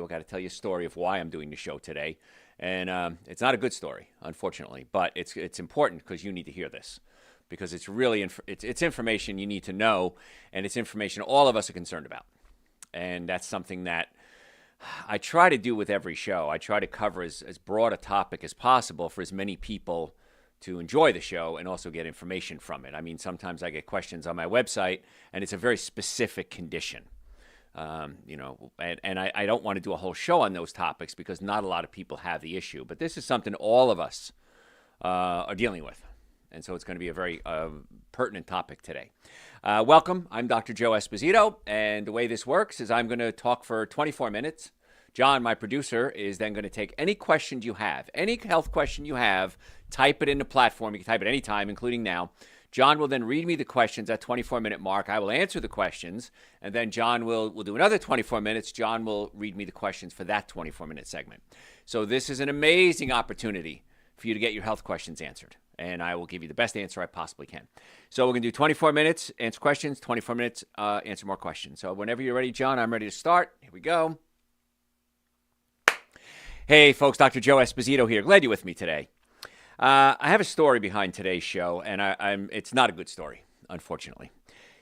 I got to tell you a story of why I'm doing the show today. And it's not a good story, unfortunately, but it's important because you need to hear this because it's really it's information you need to know, and it's information all of us are concerned about. And that's something that I try to do with every show. I try to cover as broad a topic as possible for as many people to enjoy the show and also get information from it. I mean, sometimes I get questions on my website, and it's a very specific condition. And I don't want to do a whole show on those topics because not a lot of people have the issue. But this is something all of us are dealing with. And so it's going to be a very pertinent topic today. Welcome. I'm Dr. Joe Esposito. And the way this works is I'm going to talk for 24 minutes. John, my producer, is then going to take any questions you have, any health question you have, type it in the platform. You can type it anytime, including now. John will then read me the questions at 24-minute mark. I will answer the questions, and then John will do another 24 minutes. John will read me the questions for that 24-minute segment. So this is an amazing opportunity for you to get your health questions answered, and I will give you the best answer I possibly can. So we're going to do 24 minutes, answer questions, 24 minutes, answer more questions. So whenever you're ready, John, I'm ready to start. Here we go. Hey, folks, Dr. Joe Esposito here. Glad you're with me today. I have a story behind today's show, and it's not a good story, unfortunately.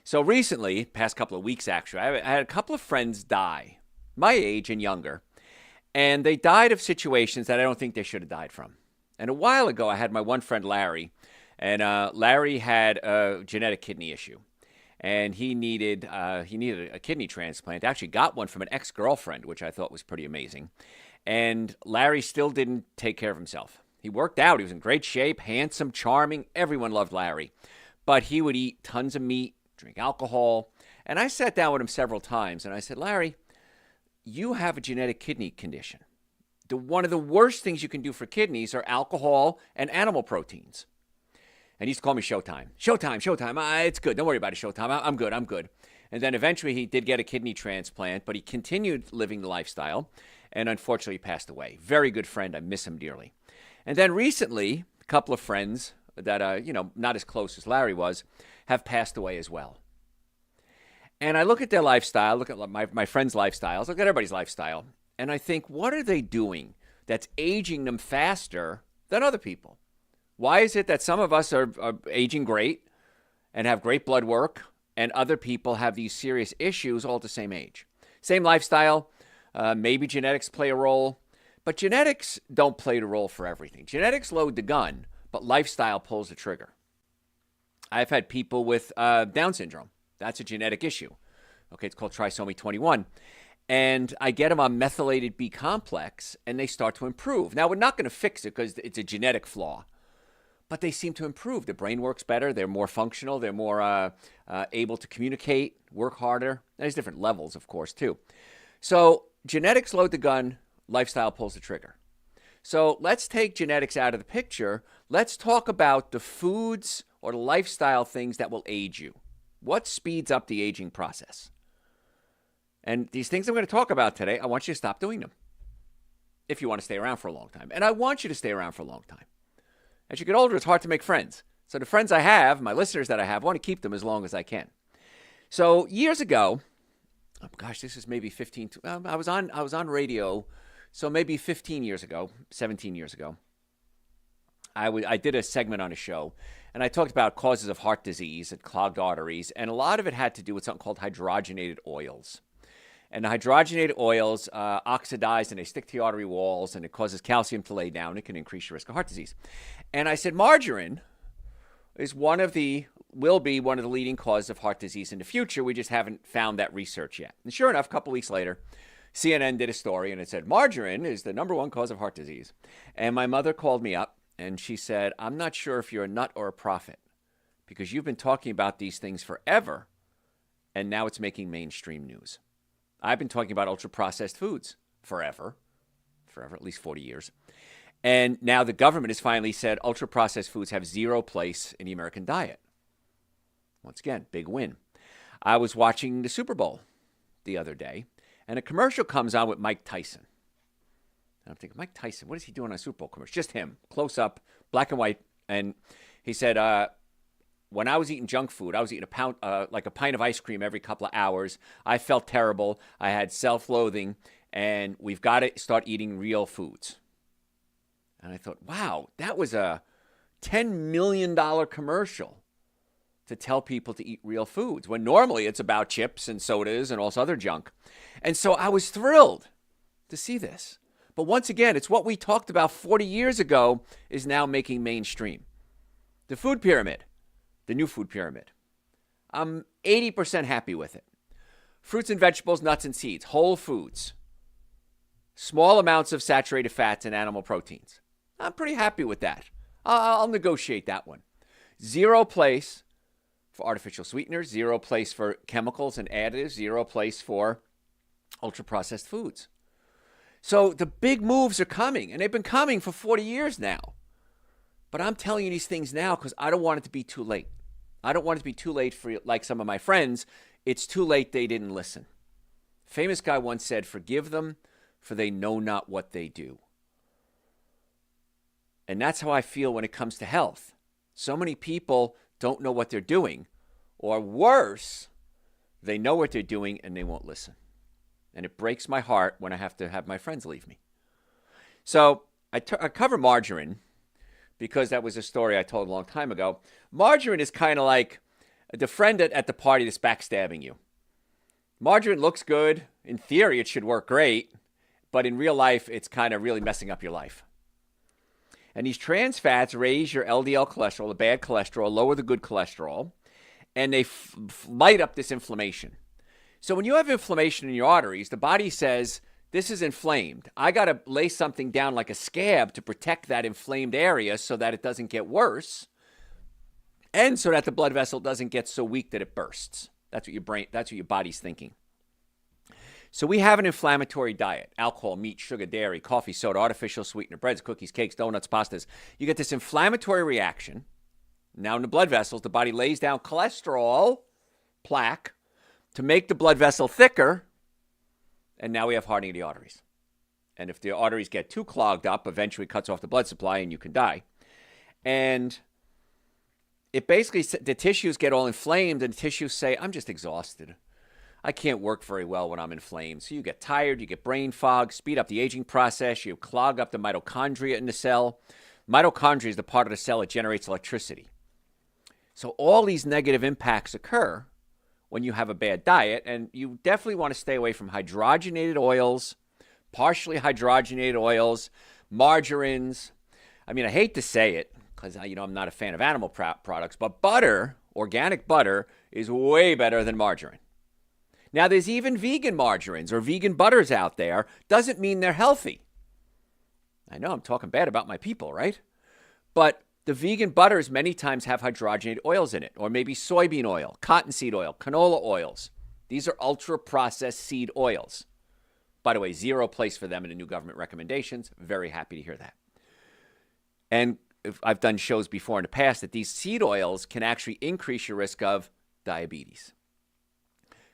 So recently, past couple of weeks actually, I had a couple of friends die, my age and younger, and they died of situations that I don't think they should have died from. And a while ago, I had my one friend, Larry, and Larry had a genetic kidney issue, and he needed a kidney transplant. Actually got one from an ex-girlfriend, which I thought was pretty amazing. And Larry still didn't take care of himself. He worked out. He was in great shape, handsome, charming. Everyone loved Larry. But he would eat tons of meat, drink alcohol. And I sat down with him several times, and I said, Larry, you have a genetic kidney condition. One of the worst things you can do for kidneys are alcohol and animal proteins. And he used to call me Showtime. Showtime. It's good. Don't worry about it, Showtime. I'm good. And then eventually he did get a kidney transplant, but he continued living the lifestyle. And unfortunately, he passed away. Very good friend. I miss him dearly. And then recently, a couple of friends that, not as close as Larry was, have passed away as well. And I look at their lifestyle, look at my friends' lifestyles, look at everybody's lifestyle, and I think, what are they doing that's aging them faster than other people? Why is it that some of us are aging great and have great blood work, and other people have these serious issues all at the same age? Same lifestyle, maybe genetics play a role. But genetics don't play the role for everything. Genetics load the gun, but lifestyle pulls the trigger. I've had people with Down syndrome. That's a genetic issue. Okay, it's called trisomy 21. And I get them on methylated B complex, and they start to improve. Now, we're not going to fix it because it's a genetic flaw, but they seem to improve. The brain works better. They're more functional. They're more able to communicate, work harder. There's different levels, of course, too. So genetics load the gun. Lifestyle pulls the trigger. So let's take genetics out of the picture. Let's talk about the foods or the lifestyle things that will age you. What speeds up the aging process? And these things I'm going to talk about today, I want you to stop doing them if you want to stay around for a long time. And I want you to stay around for a long time. As you get older, it's hard to make friends. So the friends I have, my listeners that I have, I want to keep them as long as I can. So years ago, this is maybe 15. I was on radio. So maybe 15 years ago, 17 years ago, I did a segment on a show, and I talked about causes of heart disease and clogged arteries, and a lot of it had to do with something called hydrogenated oils. And the hydrogenated oils oxidize, and they stick to the artery walls, and it causes calcium to lay down. It can increase your risk of heart disease. And I said margarine will be one of the leading causes of heart disease in the future. We just haven't found that research yet. And sure enough, a couple weeks later, CNN did a story, and it said, margarine is the number one cause of heart disease. And my mother called me up, and she said, I'm not sure if you're a nut or a prophet, because you've been talking about these things forever, and now it's making mainstream news. I've been talking about ultra-processed foods forever, at least 40 years. And now the government has finally said ultra-processed foods have zero place in the American diet. Once again, big win. I was watching the Super Bowl the other day, and a commercial comes on with Mike Tyson. And I'm thinking, Mike Tyson, what is he doing on a Super Bowl commercial? Just him, close up, black and white. And he said, when I was eating junk food, I was eating a pint of ice cream every couple of hours. I felt terrible. I had self-loathing. and we've got to start eating real foods. And I thought, wow, that was a $10 million commercial to tell people to eat real foods, when normally it's about chips and sodas and all this other junk. And so I was thrilled to see this. But once again, it's what we talked about 40 years ago is now making mainstream. The food pyramid, the new food pyramid. I'm 80% happy with it. Fruits and vegetables, nuts and seeds, whole foods, small amounts of saturated fats and animal proteins. I'm pretty happy with that. I'll negotiate that one. Zero place for artificial sweeteners, zero place for chemicals and additives, zero place for ultra-processed foods. So the big moves are coming, and they've been coming for 40 years now. But I'm telling you these things now because I don't want it to be too late. I don't want it to be too late for, like some of my friends, it's too late they didn't listen. Famous guy once said, forgive them, for they know not what they do. And that's how I feel when it comes to health. So many people don't know what they're doing, or worse, they know what they're doing and they won't listen. And it breaks my heart when I have to have my friends leave me. So I cover margarine because that was a story I told a long time ago. Margarine is kind of like the friend at the party that's backstabbing you. Margarine looks good. In theory, it should work great. But in real life, it's kind of really messing up your life. And these trans fats raise your LDL cholesterol, the bad cholesterol, lower the good cholesterol, and they light up this inflammation. So when you have inflammation in your arteries, the body says, this is inflamed. I got to lay something down like a scab to protect that inflamed area so that it doesn't get worse, and so that the blood vessel doesn't get so weak that it bursts. That's what your body's thinking. So we have an inflammatory diet: alcohol, meat, sugar, dairy, coffee, soda, artificial sweetener, breads, cookies, cakes, donuts, pastas. You get this inflammatory reaction. Now in the blood vessels, the body lays down cholesterol plaque to make the blood vessel thicker, and now we have hardening of the arteries. And if the arteries get too clogged up, eventually cuts off the blood supply and you can die. And it basically, the tissues get all inflamed, and the tissues say, I'm just exhausted. I can't work very well when I'm inflamed. So you get tired, you get brain fog, speed up the aging process, you clog up the mitochondria in the cell. Mitochondria is the part of the cell that generates electricity. So all these negative impacts occur when you have a bad diet, and you definitely want to stay away from hydrogenated oils, partially hydrogenated oils, margarines. I mean, I hate to say it because I'm not a fan of animal products, but butter, organic butter, is way better than margarine. Now, there's even vegan margarines or vegan butters out there. Doesn't mean they're healthy. I know I'm talking bad about my people, right? But the vegan butters many times have hydrogenated oils in it, or maybe soybean oil, cottonseed oil, canola oils. These are ultra-processed seed oils. By the way, zero place for them in the new government recommendations. Very happy to hear that. And I've done shows before in the past that these seed oils can actually increase your risk of diabetes,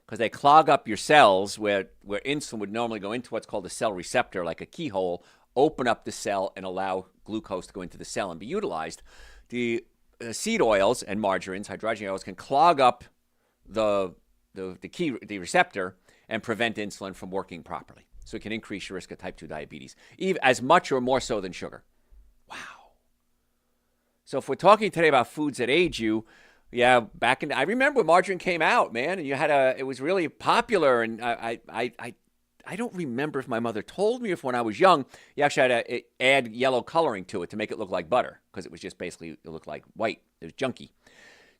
because they clog up your cells where insulin would normally go into what's called a cell receptor, like a keyhole, open up the cell and allow glucose to go into the cell and be utilized. The seed oils and margarines, hydrogenated oils, can clog up the receptor and prevent insulin from working properly. So it can increase your risk of type 2 diabetes, even as much or more so than sugar. Wow. So if we're talking today about foods that age you, yeah, I remember when margarine came out, man, and it was really popular, and I don't remember if my mother told me if when I was young, you actually had to add yellow coloring to it to make it look like butter, because it was just basically, it looked like white. It was junky.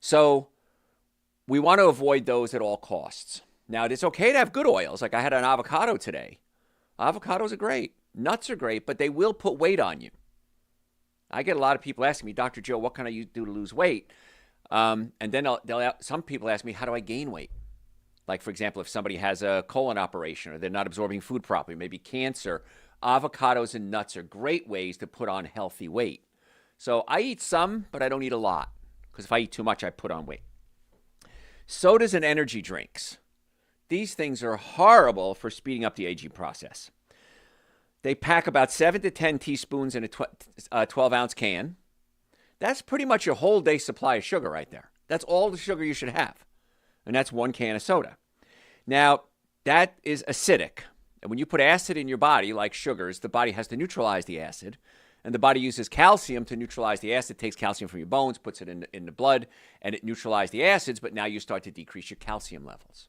So we want to avoid those at all costs. Now, it's okay to have good oils. Like I had an avocado today. Avocados are great. Nuts are great, but they will put weight on you. I get a lot of people asking me, Dr. Joe, what can I do to lose weight? And then some people ask me, how do I gain weight? Like, for example, if somebody has a colon operation or they're not absorbing food properly, maybe cancer, avocados and nuts are great ways to put on healthy weight. So I eat some, but I don't eat a lot, because if I eat too much, I put on weight. Sodas and energy drinks. These things are horrible for speeding up the aging process. They pack about 7 to 10 teaspoons in a 12-ounce can. That's pretty much your whole day supply of sugar right there. That's all the sugar you should have. And that's one can of soda. Now, that is acidic. And when you put acid in your body, like sugars, the body has to neutralize the acid. And the body uses calcium to neutralize the acid, takes calcium from your bones, puts it in the blood, and it neutralizes the acids, but now you start to decrease your calcium levels,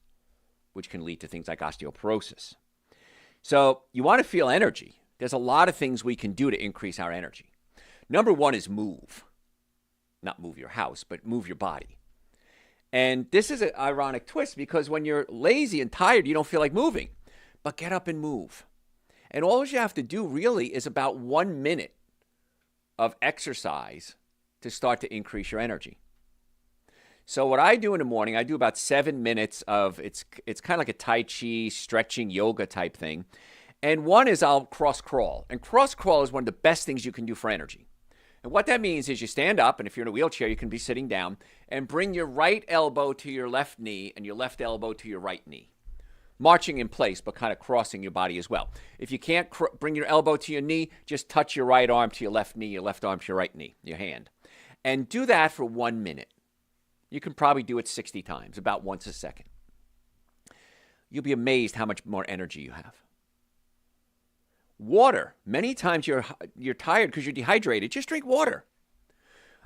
which can lead to things like osteoporosis. So you want to feel energy. There's a lot of things we can do to increase our energy. Number one is move. Not move your house, but move your body. And this is an ironic twist because when you're lazy and tired, you don't feel like moving. But get up and move. And all you have to do really is about 1 minute of exercise to start to increase your energy. So what I do in the morning, I do about 7 minutes of, it's kind of like a Tai Chi, stretching, yoga type thing. And one is I'll cross crawl. And cross crawl is one of the best things you can do for energy. And what that means is you stand up, and if you're in a wheelchair, you can be sitting down, and bring your right elbow to your left knee and your left elbow to your right knee. Marching in place, but kind of crossing your body as well. If you can't bring your elbow to your knee, just touch your right arm to your left knee, your left arm to your right knee, your hand. And do that for 1 minute. You can probably do it 60 times, about once a second. You'll be amazed how much more energy you have. Water. Many times you're tired because you're dehydrated. Just drink water.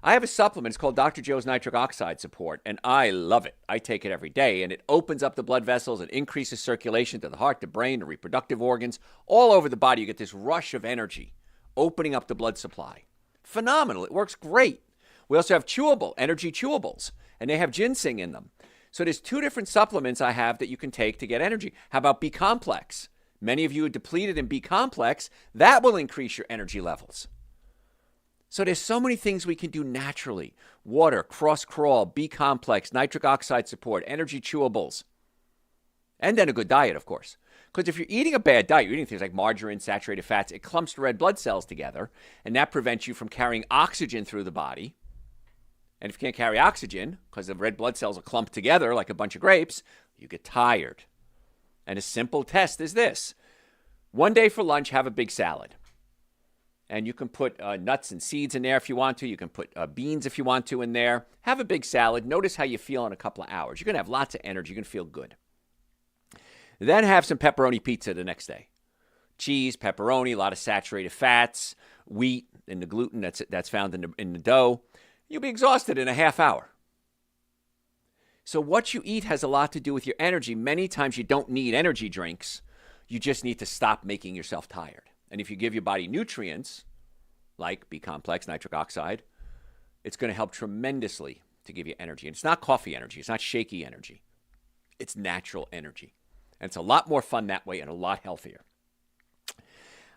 I have a supplement. It's called Dr. Joe's Nitric Oxide Support, and I love it. I take it every day, and it opens up the blood vessels. It increases circulation to the heart, the brain, the reproductive organs. All over the body, you get this rush of energy, opening up the blood supply. Phenomenal. It works great. We also have chewable, energy chewables, and they have ginseng in them. So there's 2 different supplements I have that you can take to get energy. How about B-complex? Many of you are depleted in B-complex. That will increase your energy levels. So there's so many things we can do naturally. Water, cross-crawl, B-complex, nitric oxide support, energy chewables. And then a good diet, of course. Because if you're eating a bad diet, you're eating things like margarine, saturated fats, it clumps the red blood cells together, and that prevents you from carrying oxygen through the body. And if you can't carry oxygen, because the red blood cells are clumped together like a bunch of grapes, you get tired. And a simple test is this. One day for lunch, have a big salad. And you can put nuts and seeds in there if you want to. You can put beans if you want to in there. Have a big salad. Notice how you feel in a couple of hours. You're going to have lots of energy. You're going to feel good. Then have some pepperoni pizza the next day. Cheese, pepperoni, a lot of saturated fats, wheat, and the gluten that's found in the dough. You'll be exhausted in a half hour. So what you eat has a lot to do with your energy. Many times you don't need energy drinks. You just need to stop making yourself tired. And if you give your body nutrients, like B-complex, nitric oxide, it's going to help tremendously to give you energy. And it's not coffee energy. It's not shaky energy. It's natural energy. And it's a lot more fun that way and a lot healthier.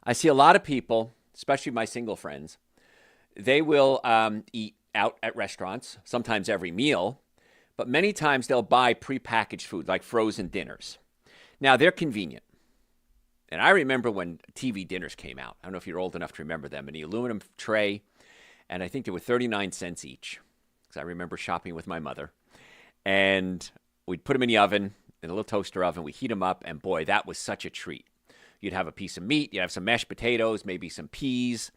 I see a lot of people, especially my single friends, they will eat out at restaurants, sometimes every meal, but many times they'll buy prepackaged food like frozen dinners. Now, they're convenient. And I remember when TV dinners came out. I don't know if you're old enough to remember them. In the aluminum tray, and I think they were 39 cents each. Because I remember shopping with my mother. And we'd put them in the oven, in a little toaster oven. We'd heat them up, and boy, that was such a treat. You'd have a piece of meat, you'd have some mashed potatoes, maybe some peas,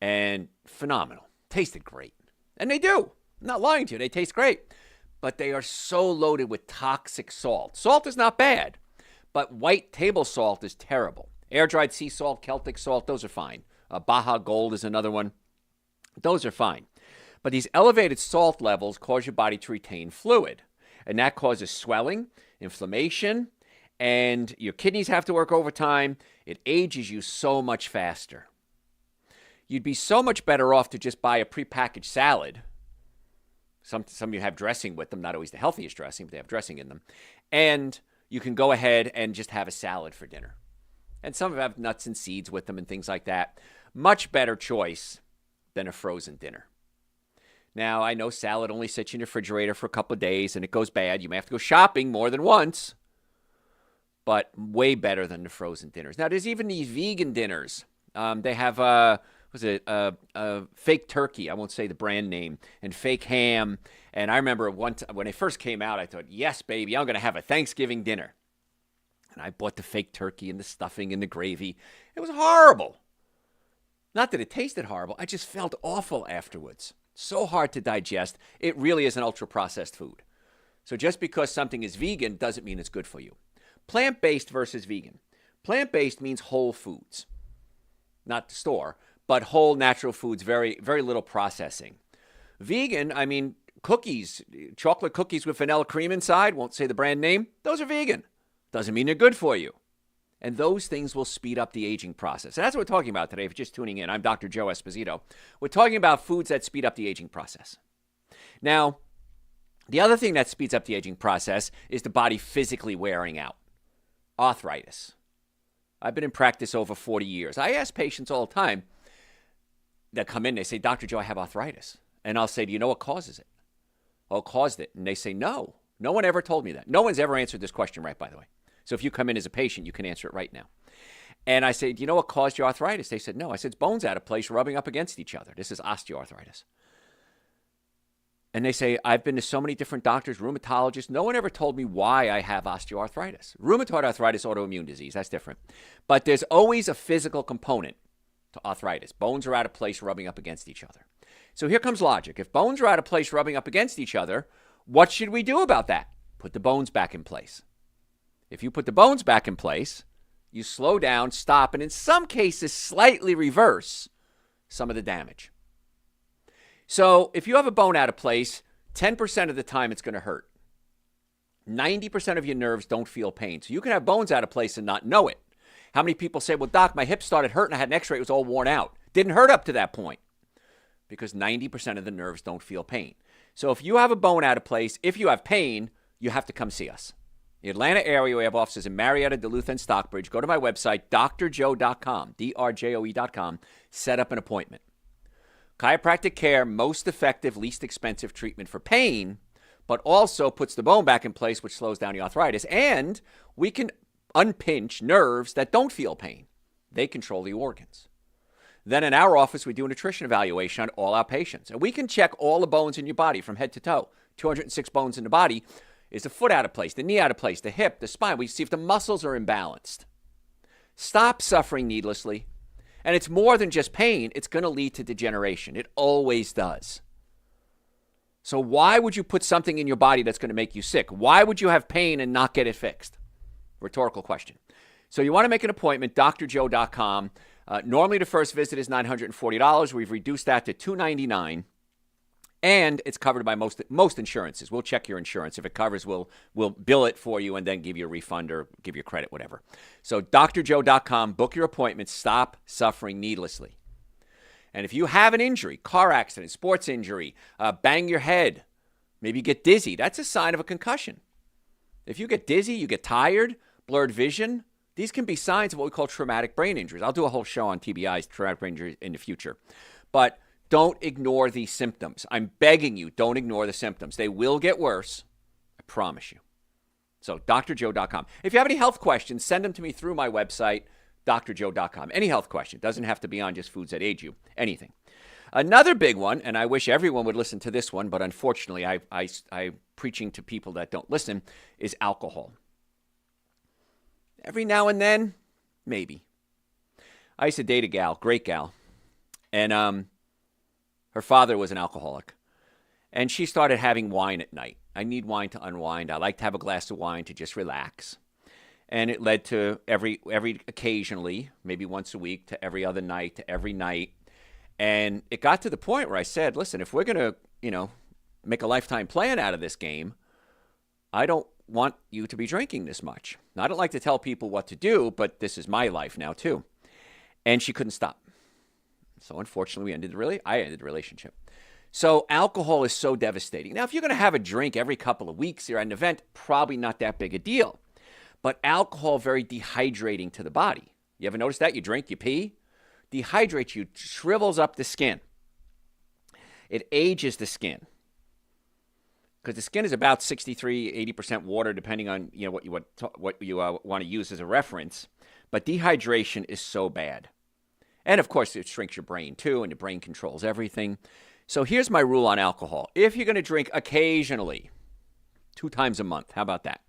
and phenomenal. Tasted great. And they do. I'm not lying to you. They taste great. But they are so loaded with toxic salt. Salt is not bad. But white table salt is terrible. Air-dried sea salt, Celtic salt, those are fine. Baja Gold is another one. Those are fine. But these elevated salt levels cause your body to retain fluid. And that causes swelling, inflammation, and your kidneys have to work overtime. It ages you so much faster. You'd be so much better off to just buy a prepackaged salad. Some of you have dressing with them, not always the healthiest dressing, but they have dressing in them. And you can go ahead and just have a salad for dinner. And some have nuts and seeds with them and things like that. Much better choice than a frozen dinner. Now, I know salad only sits in your refrigerator for a couple of days and it goes bad. You may have to go shopping more than once. But way better than the frozen dinners. Now, there's even these vegan dinners. They have fake turkey, I won't say the brand name, and fake ham. And I remember when they first came out, I thought, yes, baby, I'm going to have a Thanksgiving dinner. And I bought the fake turkey and the stuffing and the gravy. It was horrible. Not that it tasted horrible. I just felt awful afterwards. So hard to digest. It really is an ultra-processed food. So just because something is vegan doesn't mean it's good for you. Plant-based versus vegan. Plant-based means whole foods, not the store, but whole natural foods, very, very little processing. Vegan, I mean, cookies, chocolate cookies with vanilla cream inside, won't say the brand name, those are vegan. Doesn't mean they're good for you. And those things will speed up the aging process. And that's what we're talking about today. If you're just tuning in, I'm Dr. Joe Esposito. We're talking about foods that speed up the aging process. Now, the other thing that speeds up the aging process is the body physically wearing out. Arthritis. I've been in practice over 40 years. I ask patients all the time that come in, they say, Dr. Joe, I have arthritis. And I'll say, do you know what causes it? What caused it? And they say, no. No one ever told me that. No one's ever answered this question right, by the way. So if you come in as a patient, you can answer it right now. And I say, do you know what caused your arthritis? They said, no. I said, it's bones out of place rubbing up against each other. This is osteoarthritis. And they say, I've been to so many different doctors, rheumatologists. No one ever told me why I have osteoarthritis. Rheumatoid arthritis, autoimmune disease, that's different. But there's always a physical component to arthritis. Bones are out of place rubbing up against each other. So here comes logic. If bones are out of place rubbing up against each other, what should we do about that? Put the bones back in place. If you put the bones back in place, you slow down, stop, and in some cases slightly reverse some of the damage. So if you have a bone out of place, 10% of the time it's going to hurt. 90% of your nerves don't feel pain. So you can have bones out of place and not know it. How many people say, well, doc, my hip started hurting. I had an x-ray. It was all worn out. Didn't hurt up to that point because 90% of the nerves don't feel pain. So if you have a bone out of place, if you have pain, you have to come see us. The Atlanta area, we have offices in Marietta, Duluth, and Stockbridge. Go to my website, drjoe.com, drjoe.com. Set up an appointment. Chiropractic care, most effective, least expensive treatment for pain, but also puts the bone back in place, which slows down the arthritis. And we can unpinch nerves that don't feel pain. They control the organs. Then in our office, we do a nutrition evaluation on all our patients. And we can check all the bones in your body from head to toe. 206 bones in the body. Is the foot out of place, the knee out of place, the hip, the spine? We see if the muscles are imbalanced. Stop suffering needlessly. And it's more than just pain. It's going to lead to degeneration. It always does. So why would you put something in your body that's going to make you sick? Why would you have pain and not get it fixed? Rhetorical question. So you want to make an appointment, drjoe.com. Normally the first visit is $940. We've reduced that to $299. And it's covered by most insurances. We'll check your insurance. If it covers, we'll bill it for you and then give you a refund or give you credit, whatever. So drjoe.com, book your appointment. Stop suffering needlessly. And if you have an injury, car accident, sports injury, bang your head, maybe get dizzy, that's a sign of a concussion. If you get dizzy, you get tired, blurred vision, these can be signs of what we call traumatic brain injuries. I'll do a whole show on TBIs, traumatic brain injuries, in the future. But don't ignore these symptoms. I'm begging you, don't ignore the symptoms. They will get worse. I promise you. So drjoe.com. If you have any health questions, send them to me through my website, drjoe.com. Any health question. Doesn't have to be on just foods that age you. Anything. Another big one, and I wish everyone would listen to this one, but unfortunately I'm preaching to people that don't listen, is alcohol. Every now and then, maybe. I used to date a gal, great gal, and her father was an alcoholic, and she started having wine at night. I need wine to unwind. I like to have a glass of wine to just relax. And it led to every occasionally, maybe once a week, to every other night, to every night. And it got to the point where I said, listen, if we're going to, make a lifetime plan out of this game, I don't want you to be drinking this much. Now, I don't like to tell people what to do, but this is my life now too. And she couldn't stop. So unfortunately, I ended the relationship. So alcohol is so devastating. Now, if you're going to have a drink every couple of weeks, you're at an event, probably not that big a deal. But alcohol, very dehydrating to the body. You ever notice that? You drink, you pee, dehydrates you, shrivels up the skin. It ages the skin. Because the skin is about 63, 80% water, depending on what you want to use as a reference. But dehydration is so bad. And, of course, it shrinks your brain, too, and the brain controls everything. So here's my rule on alcohol. If you're going to drink occasionally, 2 times a month, how about that?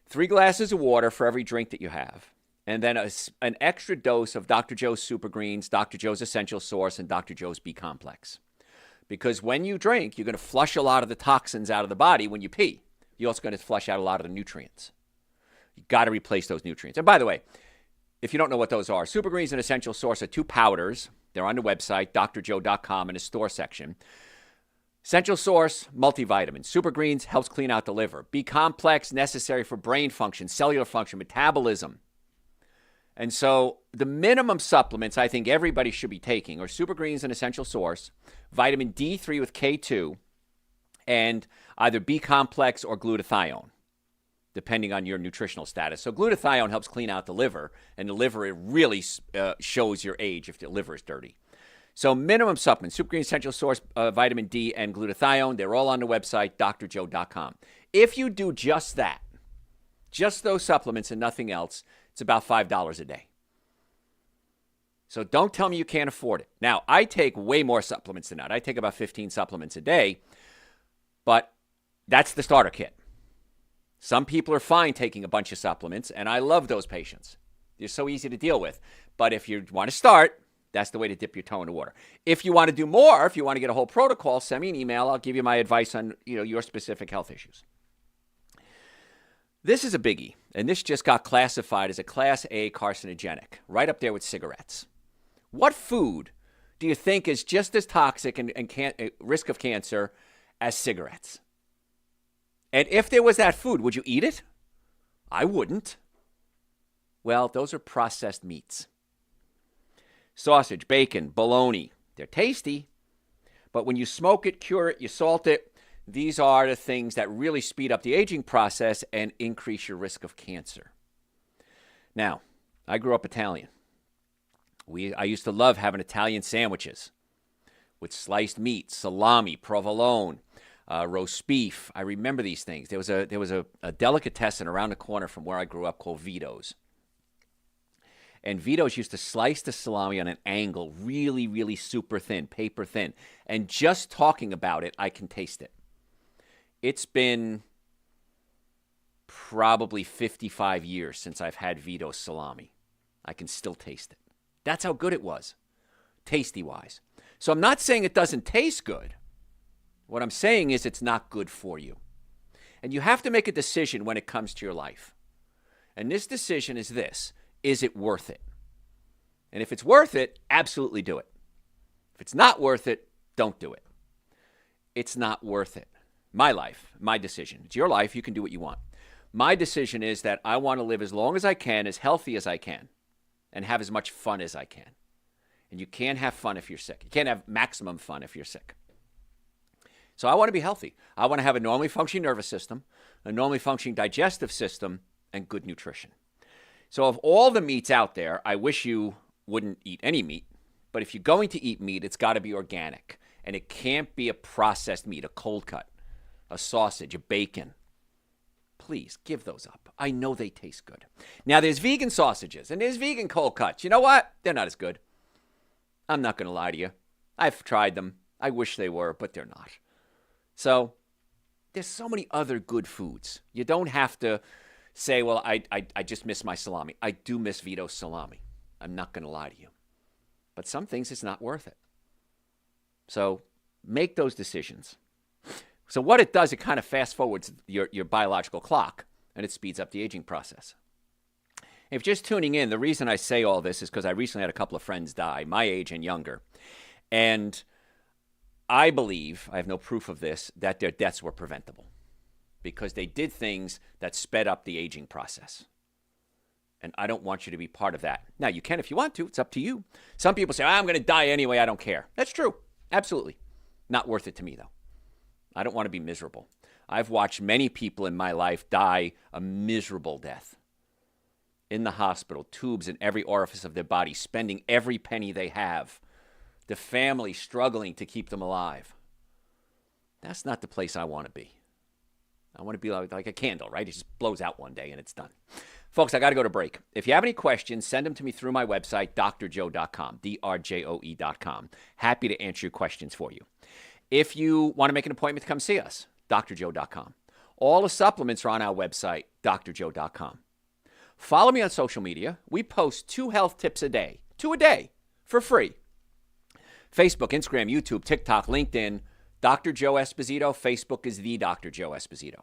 3 glasses of water for every drink that you have. And then an extra dose of Dr. Joe's Super Greens, Dr. Joe's Essential Source, and Dr. Joe's B-Complex. Because when you drink, you're going to flush a lot of the toxins out of the body when you pee. You're also going to flush out a lot of the nutrients. You've got to replace those nutrients. And by the way, if you don't know what those are, Super Greens and Essential Source are 2 powders. They're on the website, drjoe.com, in the store section. Essential Source, multivitamin. Super Greens helps clean out the liver. B-complex, necessary for brain function, cellular function, metabolism. And so the minimum supplements I think everybody should be taking are Super Greens and Essential Source, vitamin D3 with K2, and either B-complex or glutathione, depending on your nutritional status. So glutathione helps clean out the liver, and the liver, it really shows your age if the liver is dirty. So minimum supplements, Super Green Essential Source, vitamin D, and glutathione, they're all on the website, drjoe.com. If you do just that, just those supplements and nothing else, it's about $5 a day. So don't tell me you can't afford it. Now, I take way more supplements than that. I take about 15 supplements a day, but that's the starter kit. Some people are fine taking a bunch of supplements, and I love those patients. They're so easy to deal with. But if you want to start, that's the way to dip your toe in the water. If you want to do more, if you want to get a whole protocol, send me an email. I'll give you my advice on your specific health issues. This is a biggie, and this just got classified as a Class A carcinogenic, right up there with cigarettes. What food do you think is just as toxic and risk of cancer as cigarettes? And if there was that food, would you eat it? I wouldn't. Well, those are processed meats. Sausage, bacon, bologna, they're tasty, but when you smoke it, cure it, you salt it, these are the things that really speed up the aging process and increase your risk of cancer. Now, I grew up Italian. I used to love having Italian sandwiches with sliced meat, salami, provolone, roast beef. I remember these things. There was a delicatessen around the corner from where I grew up called Vito's. And Vito's used to slice the salami on an angle, really, really super thin, paper thin. And just talking about it, I can taste it. It's been probably 55 years since I've had Vito's salami. I can still taste it. That's how good it was, tasty-wise. So I'm not saying it doesn't taste good. What I'm saying is it's not good for you. And you have to make a decision when it comes to your life. And this decision is this. Is it worth it? And if it's worth it, absolutely do it. If it's not worth it, don't do it. It's not worth it. My life, my decision. It's your life. You can do what you want. My decision is that I want to live as long as I can, as healthy as I can, and have as much fun as I can. And you can't have fun if you're sick. You can't have maximum fun if you're sick. So I want to be healthy. I want to have a normally functioning nervous system, a normally functioning digestive system, and good nutrition. So of all the meats out there, I wish you wouldn't eat any meat. But if you're going to eat meat, it's got to be organic. And it can't be a processed meat, a cold cut, a sausage, a bacon. Please give those up. I know they taste good. Now, there's vegan sausages and there's vegan cold cuts. You know what? They're not as good. I'm not going to lie to you. I've tried them. I wish they were, but they're not. So there's so many other good foods. You don't have to say, well, I just miss my salami. I do miss Vito's salami. I'm not going to lie to you. But some things it's not worth it. So make those decisions. So what it does, it kind of fast forwards your biological clock, and it speeds up the aging process. If you're just tuning in, the reason I say all this is because I recently had a couple of friends die, my age and younger. And I believe, I have no proof of this, that their deaths were preventable because they did things that sped up the aging process. And I don't want you to be part of that. Now, you can if you want to. It's up to you. Some people say, I'm going to die anyway. I don't care. That's true. Absolutely. Not worth it to me, though. I don't want to be miserable. I've watched many people in my life die a miserable death. In the hospital, tubes in every orifice of their body, spending every penny they have. The family struggling to keep them alive. That's not the place I want to be. I want to be like a candle, right? It just blows out one day and it's done. Folks, I got to go to break. If you have any questions, send them to me through my website, drjoe.com, drjoe.com. Happy to answer your questions for you. If you want to make an appointment to come see us, drjoe.com. All the supplements are on our website, drjoe.com. Follow me on social media. We post 2 health tips a day, 2 a day, for free. Facebook, Instagram, YouTube, TikTok, LinkedIn, Dr. Joe Esposito. Facebook is the Dr. Joe Esposito.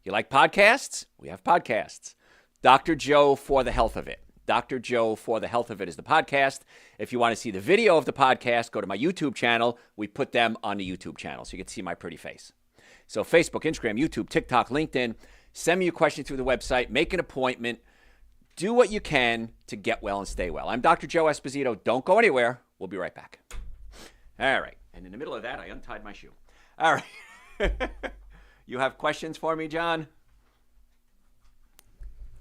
You like podcasts? We have podcasts. Dr. Joe for the health of it. Dr. Joe for the Health of It is the podcast. If you want to see the video of the podcast, go to my YouTube channel. We put them on the YouTube channel so you can see my pretty face. So Facebook, Instagram, YouTube, TikTok, LinkedIn. Send me your question through the website. Make an appointment. Do what you can to get well and stay well. I'm Dr. Joe Esposito. Don't go anywhere. We'll be right back. All right. And in the middle of that, I untied my shoe. All right. You have questions for me, John?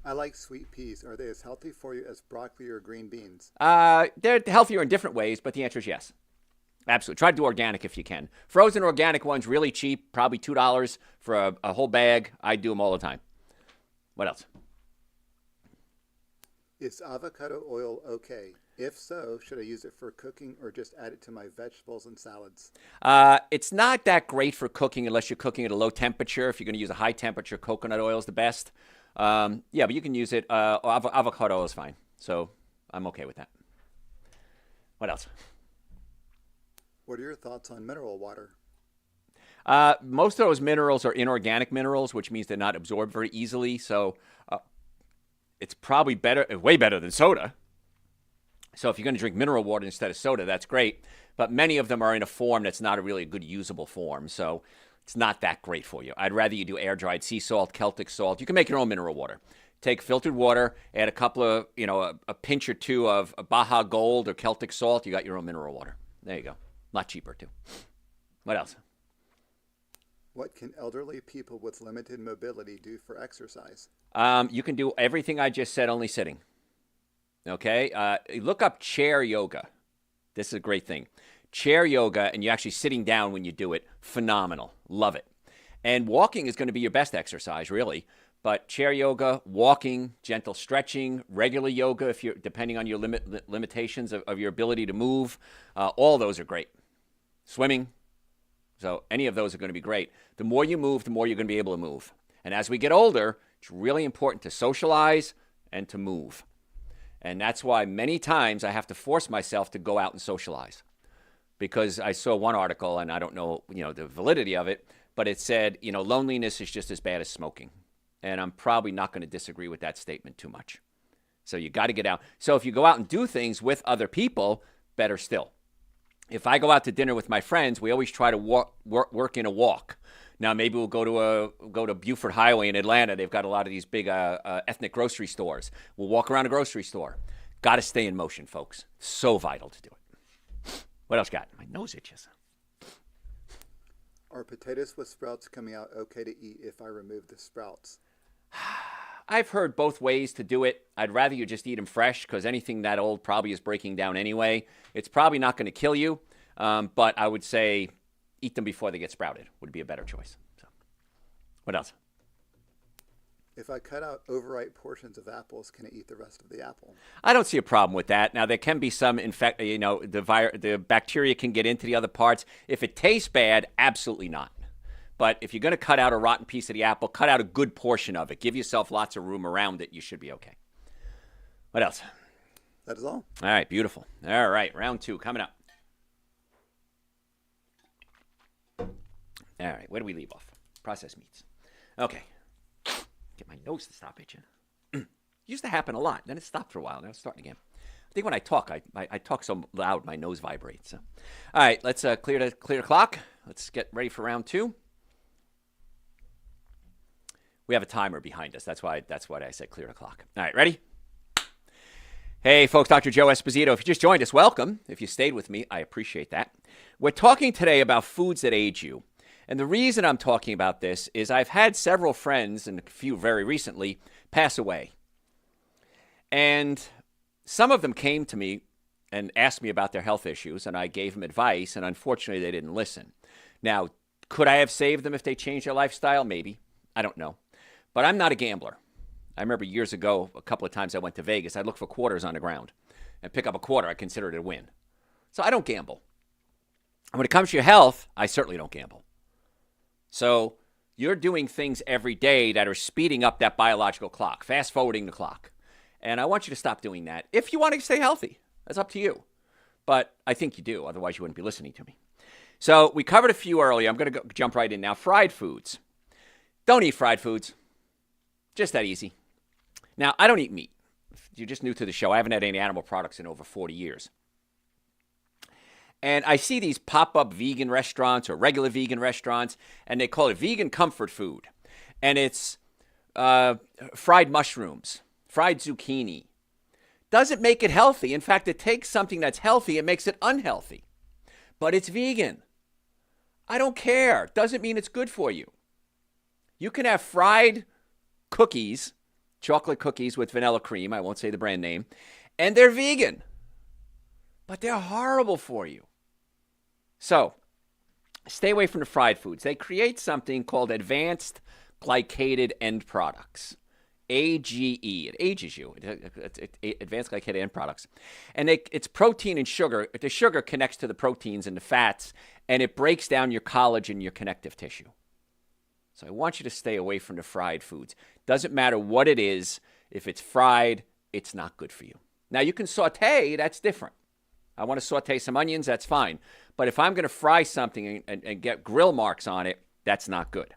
I like sweet peas. Are they as healthy for you as broccoli or green beans? They're healthier in different ways, but the answer is yes. Absolutely. Try to do organic if you can. Frozen organic ones, really cheap, probably $2 for a whole bag. I do them all the time. What else? Is avocado oil okay? If so, should I use it for cooking or just add it to my vegetables and salads? It's not that great for cooking unless you're cooking at a low temperature. If you're going to use a high temperature, coconut oil is the best. Yeah, but you can use it. Avocado oil is fine. So I'm okay with that. What else? What are your thoughts on mineral water? Most of those minerals are inorganic minerals, which means they're not absorbed very easily. So it's probably better, way better than soda. So if you're going to drink mineral water instead of soda, that's great. But many of them are in a form that's not a really good usable form. So it's not that great for you. I'd rather you do air-dried sea salt, Celtic salt. You can make your own mineral water. Take filtered water, add a couple of, a pinch or two of Baja Gold or Celtic salt. You got your own mineral water. There you go. A lot cheaper, too. What else? What can elderly people with limited mobility do for exercise? You can do everything I just said, only sitting. Okay? Look up chair yoga. This is a great thing. Chair yoga, and you're actually sitting down when you do it. Phenomenal. Love it. And walking is going to be your best exercise, really. But chair yoga, walking, gentle stretching, regular yoga, if you're depending on your limitations of your ability to move, all those are great. Swimming. So any of those are going to be great. The more you move, the more you're going to be able to move. And as we get older, it's really important to socialize and to move. And that's why many times I have to force myself to go out and socialize. Because I saw one article, and I don't know, the validity of it, but it said, loneliness is just as bad as smoking. And I'm probably not going to disagree with that statement too much. So you got to get out. So if you go out and do things with other people, better still. If I go out to dinner with my friends, we always try to work in a walk. Now maybe we'll go to Buford Highway in Atlanta. They've got a lot of these big ethnic grocery stores. We'll walk around a grocery store. Got to stay in motion, folks. So vital to do it. What else got? My nose itches. Are potatoes with sprouts coming out okay to eat if I remove the sprouts? I've heard both ways to do it. I'd rather you just eat them fresh because anything that old probably is breaking down anyway. It's probably not going to kill you, but I would say eat them before they get sprouted would be a better choice. So, what else? If I cut out overripe portions of apples, can I eat the rest of the apple? I don't see a problem with that. Now, there can be some the bacteria can get into the other parts. If it tastes bad, absolutely not. But if you're going to cut out a rotten piece of the apple, cut out a good portion of it. Give yourself lots of room around it. You should be okay. What else? That is all. All right, beautiful. All right, round 2 coming up. All right, where do we leave off? Processed meats. Okay. Get my nose to stop itching. Used to happen a lot. Then it stopped for a while. Now it's starting again. I think when I talk, I talk so loud my nose vibrates. So. All right, let's clear the clock. Let's get ready for round 2. We have a timer behind us. That's why I said clear the clock. All right, ready? Hey, folks, Dr. Joe Esposito. If you just joined us, welcome. If you stayed with me, I appreciate that. We're talking today about foods that age you. And the reason I'm talking about this is I've had several friends, and a few very recently, pass away. And some of them came to me and asked me about their health issues, and I gave them advice, and unfortunately they didn't listen. Now, could I have saved them if they changed their lifestyle? Maybe. I don't know. But I'm not a gambler. I remember years ago, a couple of times I went to Vegas, I'd look for quarters on the ground and pick up a quarter. I consider it a win. So I don't gamble. And when it comes to your health, I certainly don't gamble. So you're doing things every day that are speeding up that biological clock, fast forwarding the clock. And I want you to stop doing that. If you want to stay healthy, that's up to you. But I think you do. Otherwise, you wouldn't be listening to me. So we covered a few earlier. I'm going to jump right in now. Fried foods. Don't eat fried foods. Just that easy. Now, I don't eat meat. you're just new to the show, I haven't had any animal products in over 40 years. And I see these pop-up vegan restaurants or regular vegan restaurants, and they call it vegan comfort food. And it's fried mushrooms, fried zucchini. Doesn't make it healthy. In fact, it takes something that's healthy and makes it unhealthy. But it's vegan. I don't care. Doesn't mean it's good for you. You can have fried cookies, chocolate cookies with vanilla cream. I won't say the brand name. And they're vegan. But they're horrible for you. So, stay away from the fried foods. They create something called advanced glycated end products. AGE. It ages you. Advanced glycated end products. And it's protein and sugar. The sugar connects to the proteins and the fats, and it breaks down your collagen and your connective tissue. So I want you to stay away from the fried foods. Doesn't matter what it is. If it's fried, it's not good for you. Now, you can saute. That's different. I want to saute some onions. That's fine. But if I'm going to fry something and get grill marks on it, that's not good.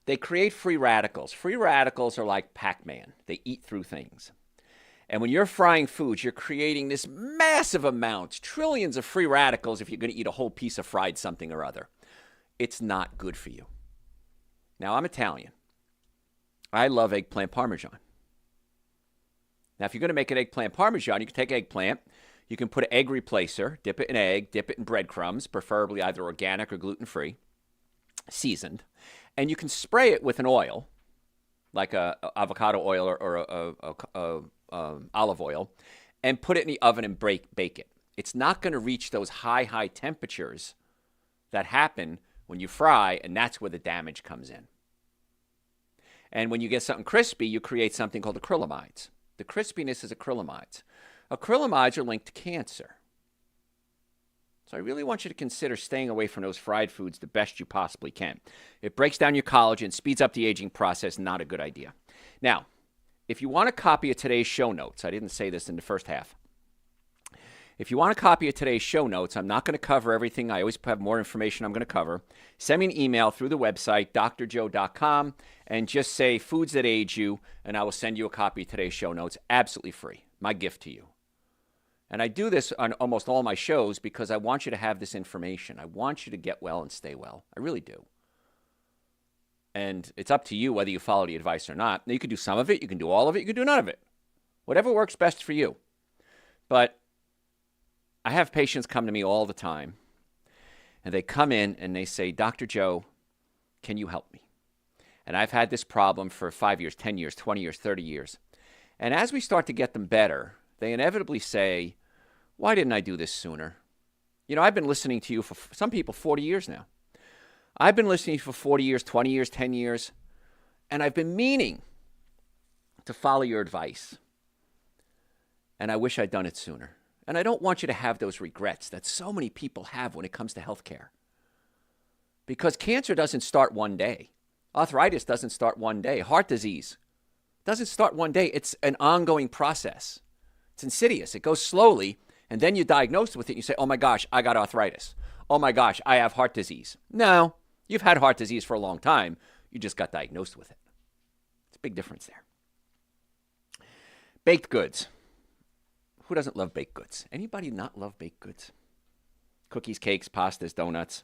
They create free radicals. Free radicals are like Pac-Man. They eat through things. And when you're frying foods, you're creating this massive amounts, trillions of free radicals if you're going to eat a whole piece of fried something or other. It's not good for you. Now, I'm Italian. I love eggplant parmesan. Now, if you're going to make an eggplant parmesan, you can take eggplant. You can put an egg replacer, dip it in egg, dip it in breadcrumbs, preferably either organic or gluten-free, seasoned. And you can spray it with an oil, like a avocado oil or olive oil, and put it in the oven and bake it. It's not going to reach those high temperatures that happen when you fry, and that's where the damage comes in. And when you get something crispy, you create something called acrylamides. The crispiness is acrylamides. Acrylamides are linked to cancer. So I really want you to consider staying away from those fried foods the best you possibly can. It breaks down your collagen, speeds up the aging process, not a good idea. Now, if you want a copy of today's show notes, I didn't say this in the first half. If you want a copy of today's show notes, I'm not going to cover everything. I always have more information I'm going to cover. Send me an email through the website, drjoe.com, and just say foods that age you, and I will send you a copy of today's show notes absolutely free. My gift to you. And I do this on almost all my shows because I want you to have this information. I want you to get well and stay well. I really do. And it's up to you whether you follow the advice or not. Now, you can do some of it. You can do all of it. You can do none of it. Whatever works best for you. But I have patients come to me all the time. And they come in and they say, Dr. Joe, can you help me? And I've had this problem for 5 years, 10 years, 20 years, 30 years. And as we start to get them better, they inevitably say, why didn't I do this sooner? You know, I've been listening to you for some people 40 years now. I've been listening to you for 40 years, 20 years, 10 years, and I've been meaning to follow your advice. And I wish I'd done it sooner. And I don't want you to have those regrets that so many people have when it comes to healthcare. Because cancer doesn't start one day. Arthritis doesn't start one day. Heart disease doesn't start one day. It's an ongoing process. It's insidious. It goes slowly, and then you're diagnosed with it. And you say, oh, my gosh, I got arthritis. Oh, my gosh, I have heart disease. No, you've had heart disease for a long time. You just got diagnosed with it. It's a big difference there. Baked goods. Who doesn't love baked goods? Anybody not love baked goods? Cookies, cakes, pastas, donuts.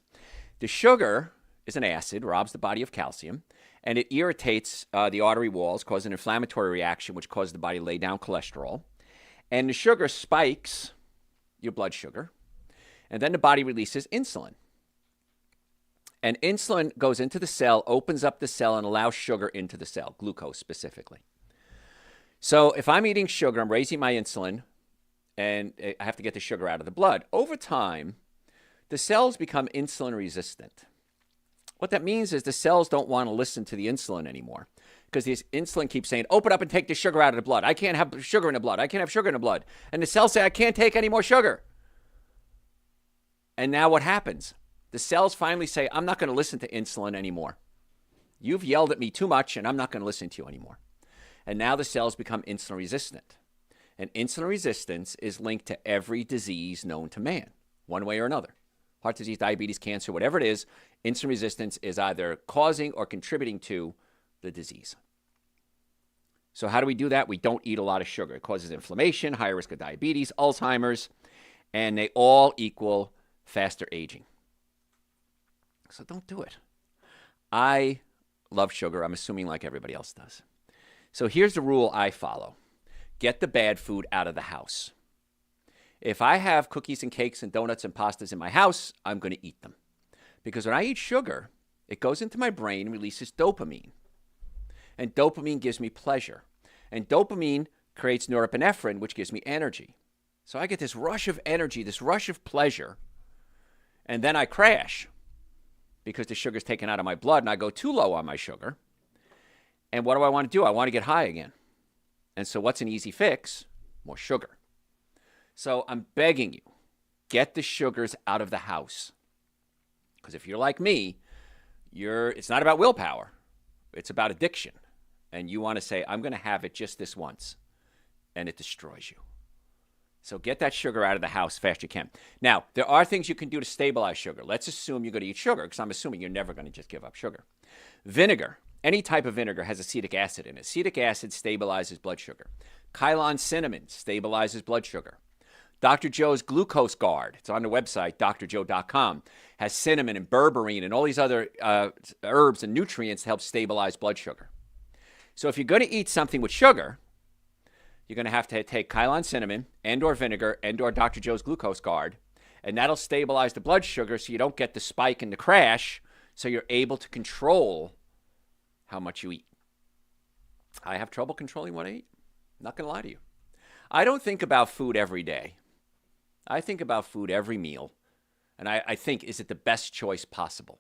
The sugar is an acid, robs the body of calcium, and it irritates the artery walls, causes an inflammatory reaction, which causes the body to lay down cholesterol. And the sugar spikes your blood sugar, and then the body releases insulin. And insulin goes into the cell, opens up the cell, and allows sugar into the cell, glucose specifically. So if I'm eating sugar, I'm raising my insulin, and I have to get the sugar out of the blood. Over time, the cells become insulin resistant. What that means is the cells don't want to listen to the insulin anymore because the insulin keeps saying, open up and take the sugar out of the blood. I can't have sugar in the blood. I can't have sugar in the blood. And the cells say, I can't take any more sugar. And now what happens? The cells finally say, I'm not going to listen to insulin anymore. You've yelled at me too much, and I'm not going to listen to you anymore. And now the cells become insulin resistant. And insulin resistance is linked to every disease known to man, one way or another. Heart disease, diabetes, cancer, whatever it is, insulin resistance is either causing or contributing to the disease. So how do we do that? We don't eat a lot of sugar. It causes inflammation, higher risk of diabetes, Alzheimer's, and they all equal faster aging. So don't do it. I love sugar. I'm assuming like everybody else does. So here's the rule I follow. Get the bad food out of the house. If I have cookies and cakes and donuts and pastas in my house, I'm going to eat them. Because when I eat sugar, it goes into my brain and releases dopamine. And dopamine gives me pleasure. And dopamine creates norepinephrine, which gives me energy. So I get this rush of energy, this rush of pleasure, and then I crash because the sugar's taken out of my blood and I go too low on my sugar. And what do I want to do? I want to get high again. And so what's an easy fix? More sugar. So I'm begging you, get the sugars out of the house. Because if you're like me, it's not about willpower. It's about addiction. And you want to say, I'm going to have it just this once. And it destroys you. So get that sugar out of the house fast as you can. Now, there are things you can do to stabilize sugar. Let's assume you're going to eat sugar, because I'm assuming you're never going to just give up sugar. Vinegar, any type of vinegar, has acetic acid in it. Acetic acid stabilizes blood sugar. Kylan cinnamon stabilizes blood sugar. Dr. Joe's Glucose Guard, it's on the website, drjoe.com, has cinnamon and berberine and all these other herbs and nutrients to help stabilize blood sugar. So if you're going to eat something with sugar, you're going to have to take Kylan cinnamon and or vinegar and or Dr. Joe's Glucose Guard, and that'll stabilize the blood sugar so you don't get the spike and the crash, so you're able to control how much you eat. I have trouble controlling what I eat. Not going to lie to you. I don't think about food every day. I think about food every meal, and I think, is it the best choice possible?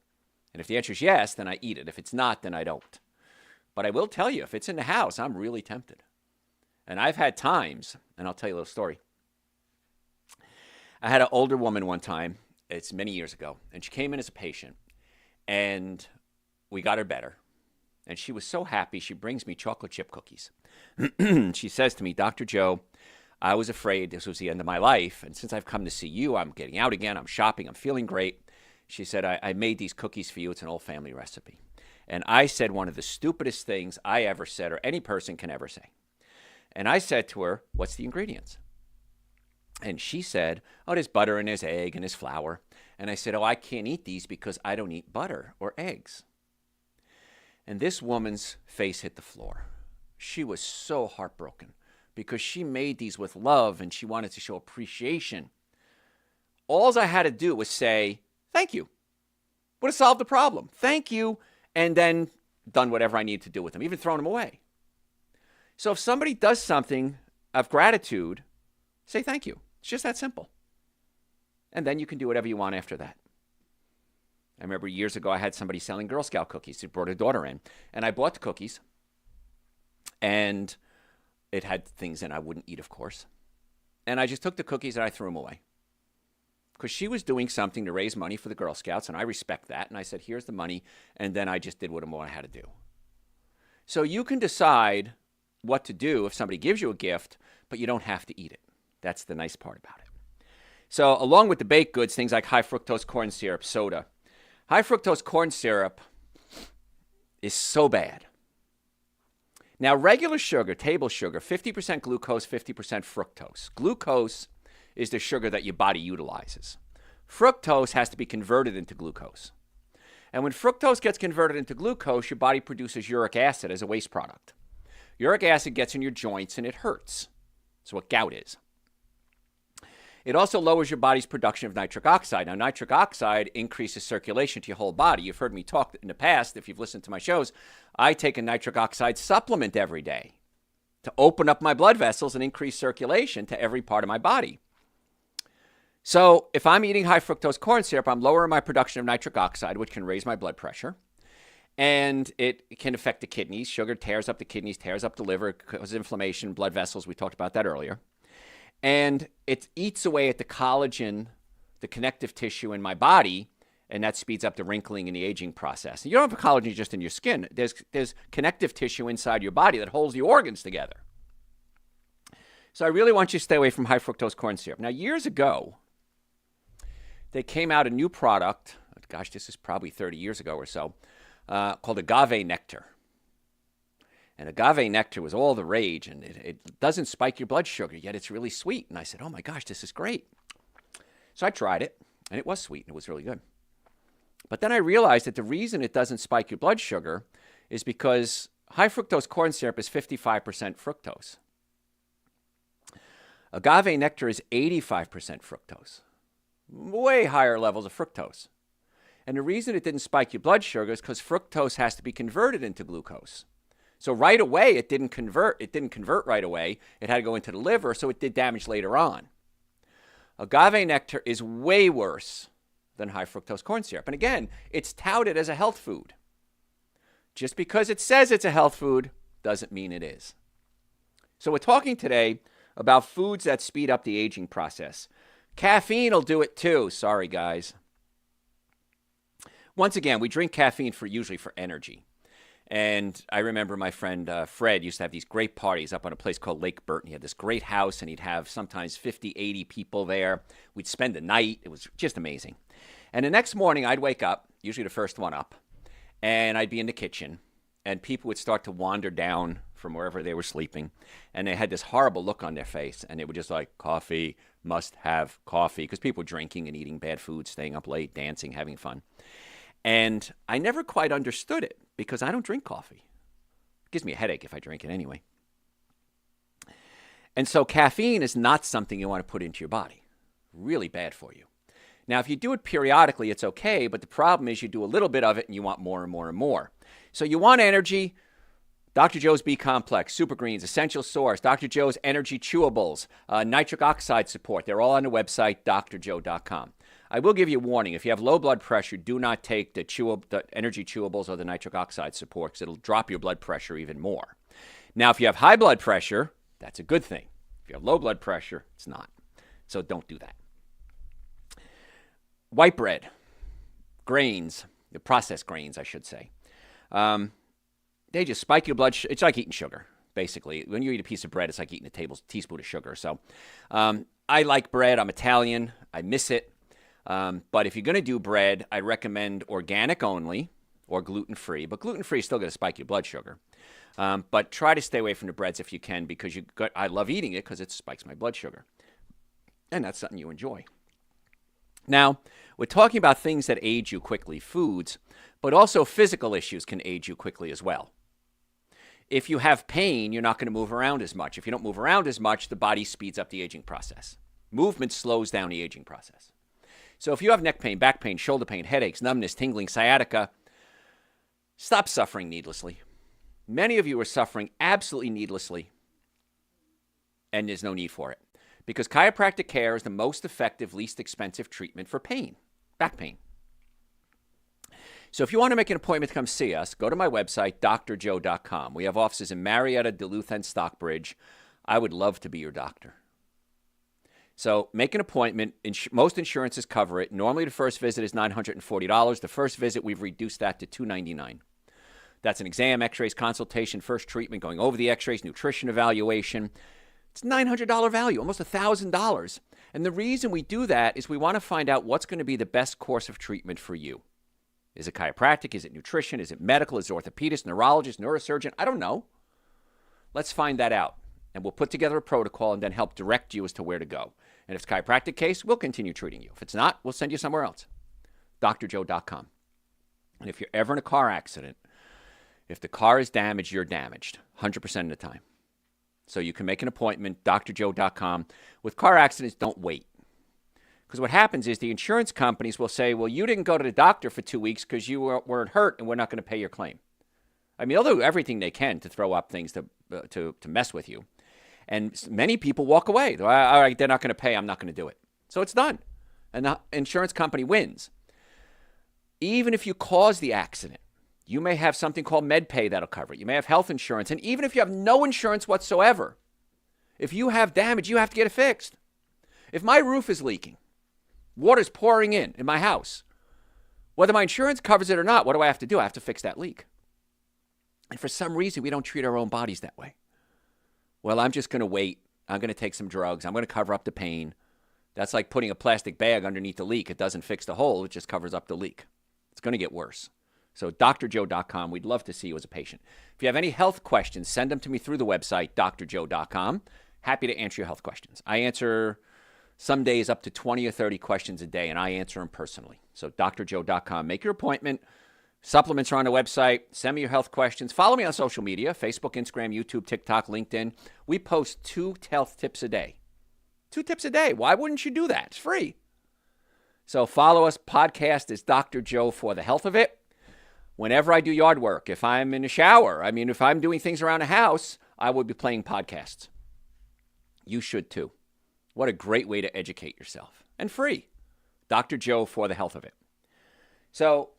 And if the answer is yes, then I eat it. If it's not, then I don't. But I will tell you, if it's in the house, I'm really tempted. And I've had times, and I'll tell you a little story. I had an older woman one time, it's many years ago, and she came in as a patient, and we got her better. And she was so happy, she brings me chocolate chip cookies. She says to me, Dr. Joe, I was afraid this was the end of my life, and since I've come to see you, I'm getting out again, I'm shopping, I'm feeling great. She said, I made these cookies for you. It's an old family recipe. And I said one of the stupidest things I ever said, or any person can ever say. And I said to her, what's the ingredients? And she said, oh, there's butter and there's egg and there's flour. And I said, oh, I can't eat these because I don't eat butter or eggs. And this woman's face hit the floor. She was so heartbroken because she made these with love and she wanted to show appreciation. All I had to do was say, thank you. Would have solved the problem. Thank you. And then done whatever I needed to do with them, even thrown them away. So if somebody does something of gratitude, say thank you. It's just that simple. And then you can do whatever you want after that. I remember years ago I had somebody selling Girl Scout cookies. She brought her daughter in. And I bought the cookies. And it had things in I wouldn't eat, of course. And I just took the cookies and I threw them away. Because she was doing something to raise money for the Girl Scouts, and I respect that. And I said, here's the money. And then I just did what I had to do. So you can decide what to do if somebody gives you a gift, but you don't have to eat it. That's the nice part about it. So along with the baked goods, things like high fructose corn syrup, soda. High fructose corn syrup is so bad. Now, regular sugar, table sugar, 50% glucose, 50% fructose. Glucose is the sugar that your body utilizes. Fructose has to be converted into glucose. And when fructose gets converted into glucose, your body produces uric acid as a waste product. Uric acid gets in your joints and it hurts. That's what gout is. It also lowers your body's production of nitric oxide. Now, nitric oxide increases circulation to your whole body. You've heard me talk in the past, if you've listened to my shows. I take a nitric oxide supplement every day to open up my blood vessels and increase circulation to every part of my body. So if I'm eating high fructose corn syrup, I'm lowering my production of nitric oxide, which can raise my blood pressure. And it can affect the kidneys. Sugar tears up the kidneys, tears up the liver, causes inflammation, blood vessels. We talked about that earlier. And it eats away at the collagen, the connective tissue in my body, and that speeds up the wrinkling and the aging process. And you don't have collagen just in your skin. There's connective tissue inside your body that holds the organs together. So I really want you to stay away from high fructose corn syrup. Now, years ago, they came out a new product, gosh, this is probably 30 years ago or so, called agave nectar. And agave nectar was all the rage, and it doesn't spike your blood sugar, yet it's really sweet. And I said, oh my gosh, this is great. So I tried it, and it was sweet, and it was really good. But then I realized that the reason it doesn't spike your blood sugar is because high fructose corn syrup is 55% fructose. Agave nectar is 85% fructose, way higher levels of fructose. And the reason it didn't spike your blood sugar is because fructose has to be converted into glucose. So right away, it didn't convert. It didn't convert right away. It had to go into the liver, so it did damage later on. Agave nectar is way worse than high fructose corn syrup. And again, it's touted as a health food. Just because it says it's a health food doesn't mean it is. So we're talking today about foods that speed up the aging process. Caffeine will do it too. Sorry, guys. Once again, we drink caffeine usually for energy. And I remember my friend Fred used to have these great parties up on a place called Lake Burton. He had this great house, and he'd have sometimes 50, 80 people there. We'd spend the night. It was just amazing. And the next morning, I'd wake up, usually the first one up, and I'd be in the kitchen, and people would start to wander down from wherever they were sleeping, and they had this horrible look on their face, and they were just like, coffee, must have coffee, because people were drinking and eating bad food, staying up late, dancing, having fun. And I never quite understood it because I don't drink coffee. It gives me a headache if I drink it anyway. And so caffeine is not something you want to put into your body. Really bad for you. Now, if you do it periodically, it's okay, but the problem is you do a little bit of it and you want more and more and more. So you want energy, Dr. Joe's B Complex, Super Greens, Essential Source, Dr. Joe's Energy Chewables, nitric oxide support. They're all on the website, drjoe.com. I will give you a warning. If you have low blood pressure, do not take the energy chewables or the nitric oxide support because it'll drop your blood pressure even more. Now, if you have high blood pressure, that's a good thing. If you have low blood pressure, it's not. So don't do that. White bread, grains, the processed grains, I should say. They just spike your blood sugar. It's like eating sugar, basically. When you eat a piece of bread, it's like eating a teaspoon of sugar. So I like bread. I'm Italian. I miss it. But if you're going to do bread, I recommend organic only or gluten-free. But gluten-free is still going to spike your blood sugar. But try to stay away from the breads if you can because I love eating it because it spikes my blood sugar. And that's something you enjoy. Now, we're talking about things that age you quickly, foods, but also physical issues can age you quickly as well. If you have pain, you're not going to move around as much. If you don't move around as much, the body speeds up the aging process. Movement slows down the aging process. So if you have neck pain, back pain, shoulder pain, headaches, numbness, tingling, sciatica, stop suffering needlessly. Many of you are suffering absolutely needlessly, and there's no need for it. Because chiropractic care is the most effective, least expensive treatment for pain, back pain. So if you want to make an appointment to come see us, go to my website, drjoe.com. We have offices in Marietta, Duluth, and Stockbridge. I would love to be your doctor. So make an appointment. Most insurances cover it. Normally the first visit is $940. The first visit, we've reduced that to $299. That's an exam, x-rays, consultation, first treatment, going over the x-rays, nutrition evaluation. It's $900 value, almost $1,000. And the reason we do that is we want to find out what's going to be the best course of treatment for you. Is it chiropractic? Is it nutrition? Is it medical? Is it orthopedist, neurologist, neurosurgeon? I don't know. Let's find that out. And we'll put together a protocol and then help direct you as to where to go. And if it's a chiropractic case, we'll continue treating you. If it's not, we'll send you somewhere else. drjoe.com. And if you're ever in a car accident, if the car is damaged, you're damaged 100% of the time. So you can make an appointment, drjoe.com. With car accidents, don't wait. Because what happens is the insurance companies will say, well, you didn't go to the doctor for 2 weeks because you weren't hurt and we're not going to pay your claim. I mean, they'll do everything they can to throw up things to mess with you. And many people walk away. All right, they're not going to pay. I'm not going to do it. So it's done. And the insurance company wins. Even if you cause the accident, you may have something called MedPay that'll cover it. You may have health insurance. And even if you have no insurance whatsoever, if you have damage, you have to get it fixed. If my roof is leaking, water's pouring in my house, whether my insurance covers it or not, what do I have to do? I have to fix that leak. And for some reason, we don't treat our own bodies that way. Well, I'm just going to wait. I'm going to take some drugs. I'm going to cover up the pain. That's like putting a plastic bag underneath the leak. It doesn't fix the hole. It just covers up the leak. It's going to get worse. So drjoe.com. We'd love to see you as a patient. If you have any health questions, send them to me through the website, drjoe.com. Happy to answer your health questions. I answer some days up to 20 or 30 questions a day, and I answer them personally. So drjoe.com. Make your appointment. Supplements are on the website. Send me your health questions. Follow me on social media, Facebook, Instagram, YouTube, TikTok, LinkedIn. We post 2 health tips a day. 2 tips a day. Why wouldn't you do that? It's free. So follow us. Podcast is Dr. Joe for the health of it. Whenever I do yard work, if I'm in the shower, if I'm doing things around the house, I would be playing podcasts. You should too. What a great way to educate yourself. And free. Dr. Joe for the health of it. So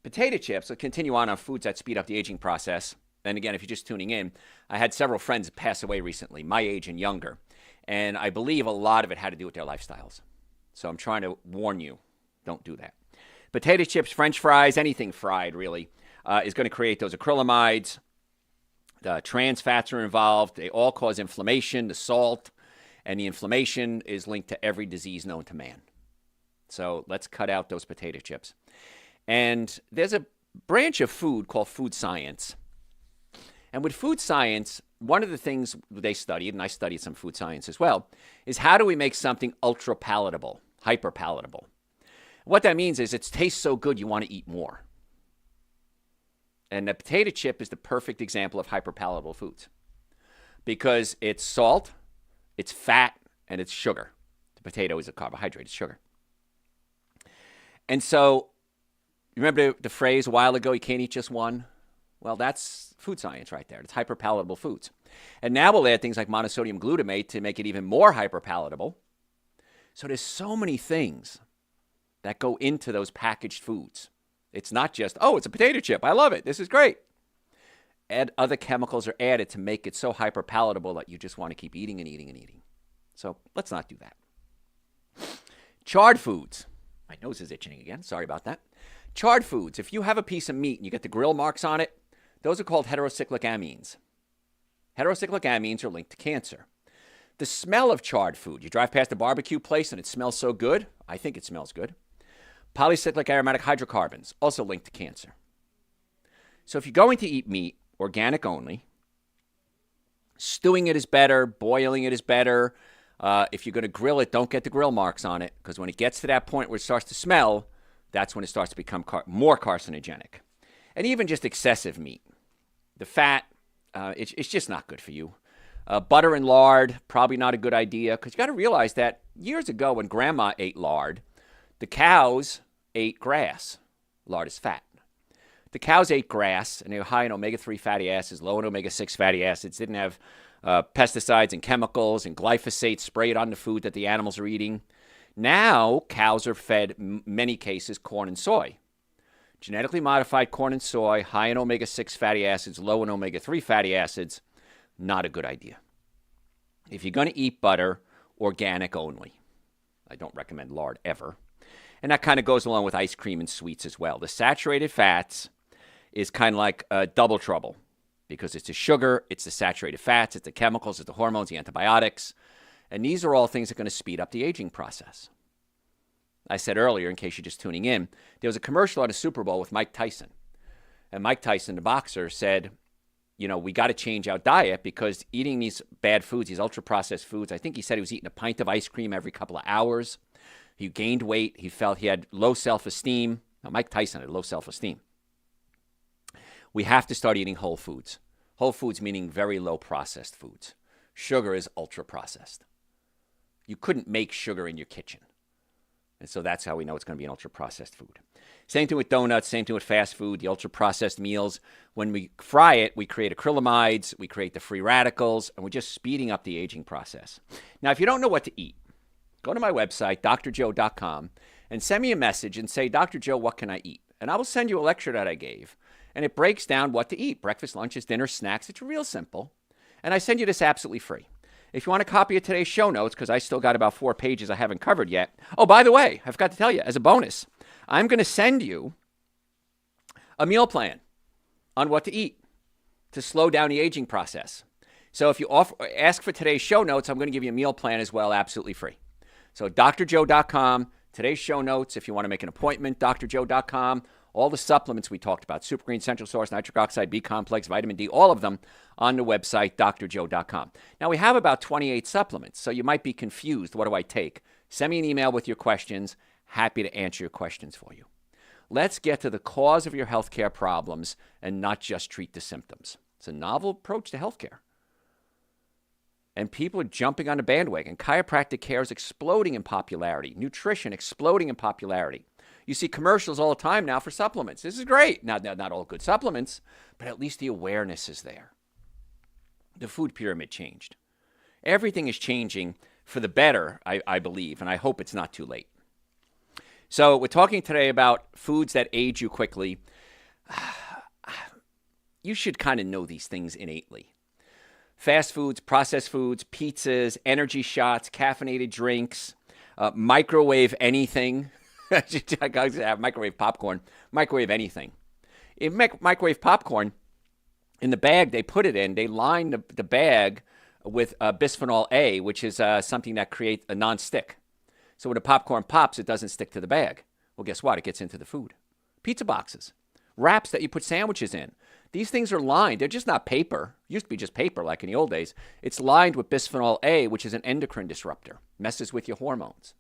potato chips, will continue on foods that speed up the aging process. And again, if you're just tuning in, I had several friends pass away recently, my age and younger. And I believe a lot of it had to do with their lifestyles. So I'm trying to warn you, don't do that. Potato chips, French fries, anything fried really, is going to create those acrylamides. The trans fats are involved. They all cause inflammation, the salt, and the inflammation is linked to every disease known to man. So let's cut out those potato chips. And there's a branch of food called food science. And with food science, one of the things they studied, and I studied some food science as well, is how do we make something ultra palatable, hyper palatable? What that means is it tastes so good you want to eat more. And the potato chip is the perfect example of hyper palatable foods because it's salt, it's fat, and it's sugar. The potato is a carbohydrate, it's sugar. And so, you remember the phrase a while ago, you can't eat just one? Well, that's food science right there. It's hyperpalatable foods. And now we'll add things like monosodium glutamate to make it even more hyperpalatable. So there's so many things that go into those packaged foods. It's not just, oh, it's a potato chip. I love it. This is great. Other chemicals are added to make it so hyperpalatable that you just want to keep eating and eating and eating. So let's not do that. Charred foods. My nose is itching again. Sorry about that. Charred foods. If you have a piece of meat and you get the grill marks on it, those are called heterocyclic amines. Heterocyclic amines are linked to cancer. The smell of charred food. You drive past a barbecue place and it smells so good. I think it smells good. Polycyclic aromatic hydrocarbons, also linked to cancer. So if you're going to eat meat, organic only, stewing it is better, boiling it is better. If you're going to grill it, don't get the grill marks on it, because when it gets to that point where it starts to smell, that's when it starts to become more carcinogenic. And even just excessive meat. The fat, it's just not good for you. Butter and lard, probably not a good idea, because you got to realize that years ago when grandma ate lard, the cows ate grass. Lard is fat. The cows ate grass, and they were high in omega-3 fatty acids, low in omega-6 fatty acids, didn't have pesticides and chemicals and glyphosate sprayed on the food that the animals are eating. Now, cows are fed, in many cases, corn and soy. Genetically modified corn and soy, high in omega-6 fatty acids, low in omega-3 fatty acids, not a good idea. If you're going to eat butter, organic only. I don't recommend lard ever. And that kind of goes along with ice cream and sweets as well. The saturated fats is kind of like double trouble because it's the sugar, it's the saturated fats, it's the chemicals, it's the hormones, the antibiotics. And these are all things that are going to speed up the aging process. I said earlier, in case you're just tuning in, there was a commercial at a Super Bowl with Mike Tyson. And Mike Tyson, the boxer, said, you know, we got to change our diet because eating these bad foods, these ultra-processed foods, I think he said he was eating a pint of ice cream every couple of hours. He gained weight. He felt he had low self-esteem. Now, Mike Tyson had low self-esteem. We have to start eating whole foods. Whole foods meaning very low processed foods. Sugar is ultra-processed. You couldn't make sugar in your kitchen. And so that's how we know it's going to be an ultra-processed food. Same thing with donuts, same thing with fast food, the ultra-processed meals. When we fry it, we create acrylamides, we create the free radicals, and we're just speeding up the aging process. Now, if you don't know what to eat, go to my website, drjoe.com, and send me a message and say, Dr. Joe, what can I eat? And I will send you a lecture that I gave. And it breaks down what to eat, breakfast, lunches, dinner, snacks. It's real simple. And I send you this absolutely free. If you want a copy of today's show notes, because I still got about 4 pages I haven't covered yet. Oh, by the way, I forgot to tell you, as a bonus, I'm going to send you a meal plan on what to eat to slow down the aging process. So if you ask for today's show notes, I'm going to give you a meal plan as well, absolutely free. So drjoe.com, today's show notes, if you want to make an appointment, drjoe.com. All the supplements we talked about, Super Green, Central Source, Nitric Oxide, B Complex, Vitamin D, all of them on the website, drjoe.com. Now, we have about 28 supplements, so you might be confused. What do I take? Send me an email with your questions. Happy to answer your questions for you. Let's get to the cause of your healthcare problems and not just treat the symptoms. It's a novel approach to healthcare. And people are jumping on the bandwagon. Chiropractic care is exploding in popularity. Nutrition exploding in popularity. You see commercials all the time now for supplements. This is great. Not all good supplements, but at least the awareness is there. The food pyramid changed. Everything is changing for the better, I believe, and I hope it's not too late. So we're talking today about foods that age you quickly. You should kind of know these things innately. Fast foods, processed foods, pizzas, energy shots, caffeinated drinks, microwave anything. I gotta have microwave popcorn, microwave anything. In microwave popcorn, in the bag they put it in, they line the bag with bisphenol A, which is something that creates a non-stick. So when the popcorn pops, it doesn't stick to the bag. Well, guess what? It gets into the food. Pizza boxes, wraps that you put sandwiches in. These things are lined. They're just not paper. It used to be just paper like in the old days. It's lined with bisphenol A, which is an endocrine disruptor. Messes with your hormones.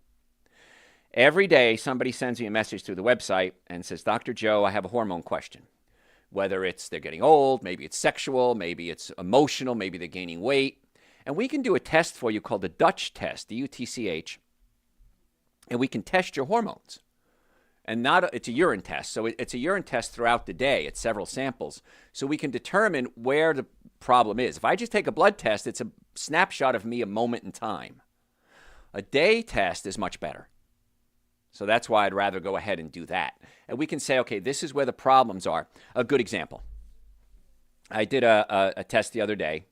Every day, somebody sends me a message through the website and says, Dr. Joe, I have a hormone question. Whether it's they're getting old, maybe it's sexual, maybe it's emotional, maybe they're gaining weight. And we can do a test for you called the Dutch test, D-U-T-C-H, and we can test your hormones. And it's a urine test. So it's a urine test throughout the day. It's several samples. So we can determine where the problem is. If I just take a blood test, it's a snapshot of me a moment in time. A day test is much better. So that's why I'd rather go ahead and do that. And we can say, okay, this is where the problems are. A good example. I did a test the other day,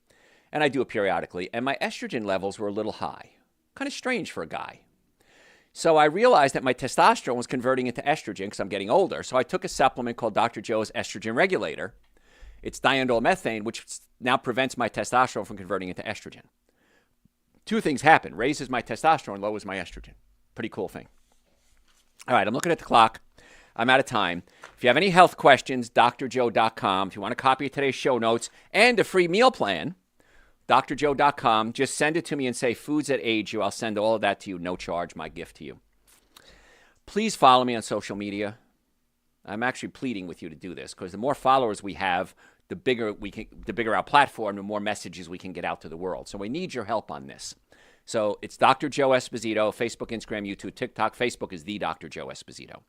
and I do it periodically, and my estrogen levels were a little high. Kind of strange for a guy. So I realized that my testosterone was converting into estrogen because I'm getting older. So I took a supplement called Dr. Joe's Estrogen Regulator. It's diindolylmethane, which now prevents my testosterone from converting into estrogen. Two things happen. Raises my testosterone, lowers my estrogen. Pretty cool thing. All right, I'm looking at the clock. I'm out of time. If you have any health questions, drjoe.com. If you want a copy of today's show notes and a free meal plan, drjoe.com. Just send it to me and say foods that age you. I'll send all of that to you, no charge, my gift to you. Please follow me on social media. I'm actually pleading with you to do this because the more followers we have, the bigger our platform, the more messages we can get out to the world. So we need your help on this. So it's Dr. Joe Esposito, Facebook, Instagram, YouTube, TikTok. Facebook is the Dr. Joe Esposito.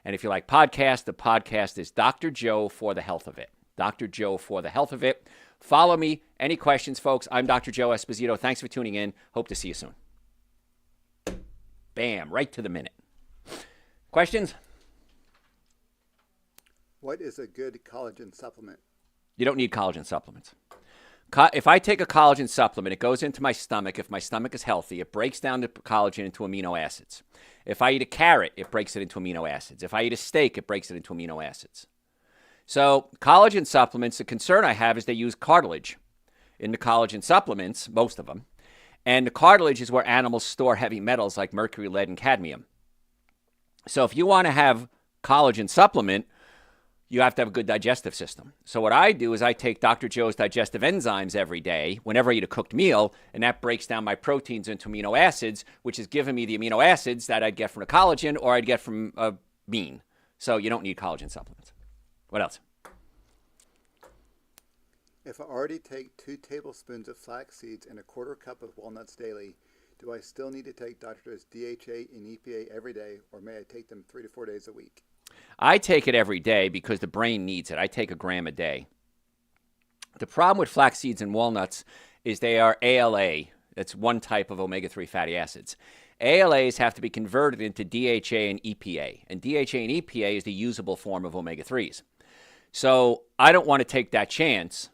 And if you like podcasts, the podcast is Dr. Joe for the Health of It. Dr. Joe for the Health of It. Follow me. Any questions, folks? I'm Dr. Joe Esposito. Thanks for tuning in. Hope to see you soon. Bam, right to the minute. Questions? What is a good collagen supplement? You don't need collagen supplements. If I take a collagen supplement, it goes into my stomach. If my stomach is healthy, it breaks down the collagen into amino acids. If I eat a carrot, it breaks it into amino acids. If I eat a steak, it breaks it into amino acids. So collagen supplements, the concern I have is they use cartilage in the collagen supplements, most of them. And the cartilage is where animals store heavy metals like mercury, lead, and cadmium. So if you want to have collagen supplement, you have to have a good digestive system. So what I do is I take Dr. Joe's digestive enzymes every day whenever I eat a cooked meal, and that breaks down my proteins into amino acids, which is giving me the amino acids that I'd get from the collagen or I'd get from a bean. So you don't need collagen supplements. What else? If I already take 2 tablespoons of flax seeds and a quarter cup of walnuts daily, do I still need to take Dr. Joe's DHA and EPA every day, or may I take them 3 to 4 days a week? I take it every day because the brain needs it. I take a gram a day. The problem with flax seeds and walnuts is they are ALA. That's one type of omega-3 fatty acids. ALAs have to be converted into DHA and EPA. And DHA and EPA is the usable form of omega-3s. So I don't want to take that chance.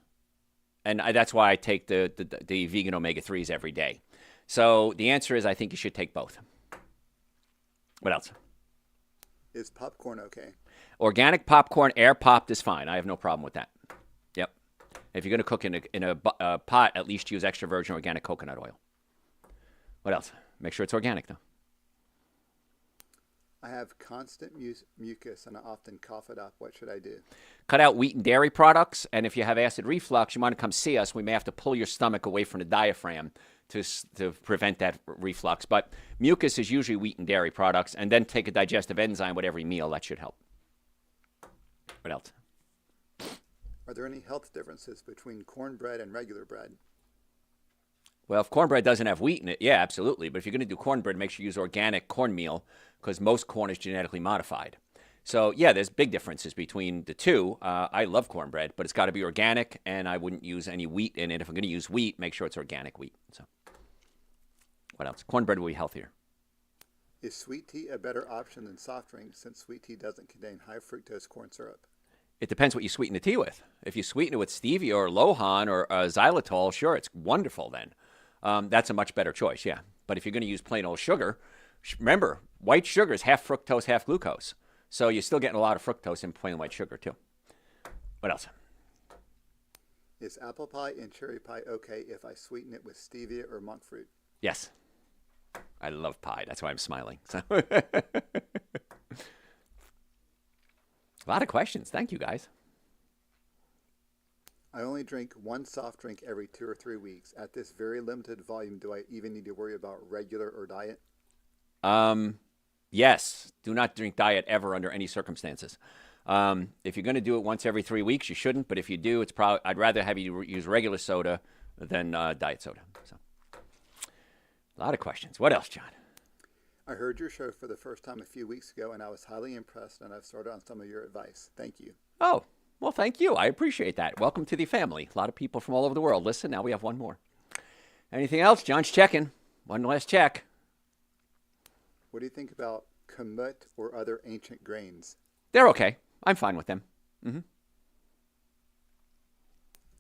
And that's why I take the vegan omega-3s every day. So the answer is I think you should take both. What else? Is popcorn okay? Organic popcorn, air popped is fine. I have no problem with that. Yep. If you're going to cook in a pot, at least use extra virgin organic coconut oil. What else? Make sure it's organic, though. I have constant mucus and I often cough it up. What should I do? Cut out wheat and dairy products, and if you have acid reflux, you want to come see us. We may have to pull your stomach away from the diaphragm to prevent that reflux. But mucus is usually wheat and dairy products, and then take a digestive enzyme with every meal. That should help. What else? Are there any health differences between cornbread and regular bread? Well, if cornbread doesn't have wheat in it, yeah, absolutely. But if you're going to do cornbread, make sure you use organic cornmeal because most corn is genetically modified. So, yeah, there's big differences between the two. I love cornbread, but it's got to be organic, and I wouldn't use any wheat in it. If I'm going to use wheat, make sure it's organic wheat. So, what else? Cornbread will be healthier. Is sweet tea a better option than soft drinks since sweet tea doesn't contain high fructose corn syrup? It depends what you sweeten the tea with. If you sweeten it with stevia or Lohan or xylitol, sure, it's wonderful then. That's a much better choice, yeah. But if you're going to use plain old sugar, remember, white sugar is half fructose, half glucose. So you're still getting a lot of fructose in plain white sugar, too. What else? Is apple pie and cherry pie okay if I sweeten it with stevia or monk fruit? Yes. I love pie. That's why I'm smiling. So a lot of questions. Thank you, guys. I only drink one soft drink every 2 or 3 weeks. At this very limited volume, do I even need to worry about regular or diet? Yes. Do not drink diet ever under any circumstances. If you're going to do it once every 3 weeks, you shouldn't. But if you do, it's probably I'd rather have you use regular soda than diet soda. So, a lot of questions. What else, John? I heard your show for the first time a few weeks ago, and I was highly impressed, and I've started on some of your advice. Thank you. Oh, well, thank you. I appreciate that. Welcome to the family. A lot of people from all over the world. Listen, now we have one more. Anything else? John's checking. One last check. What do you think about kamut or other ancient grains? They're okay. I'm fine with them.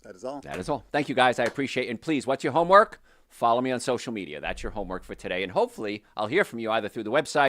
That is all. That is all. Thank you, guys. I appreciate it. And please, what's your homework? Follow me on social media. That's your homework for today. And hopefully, I'll hear from you either through the website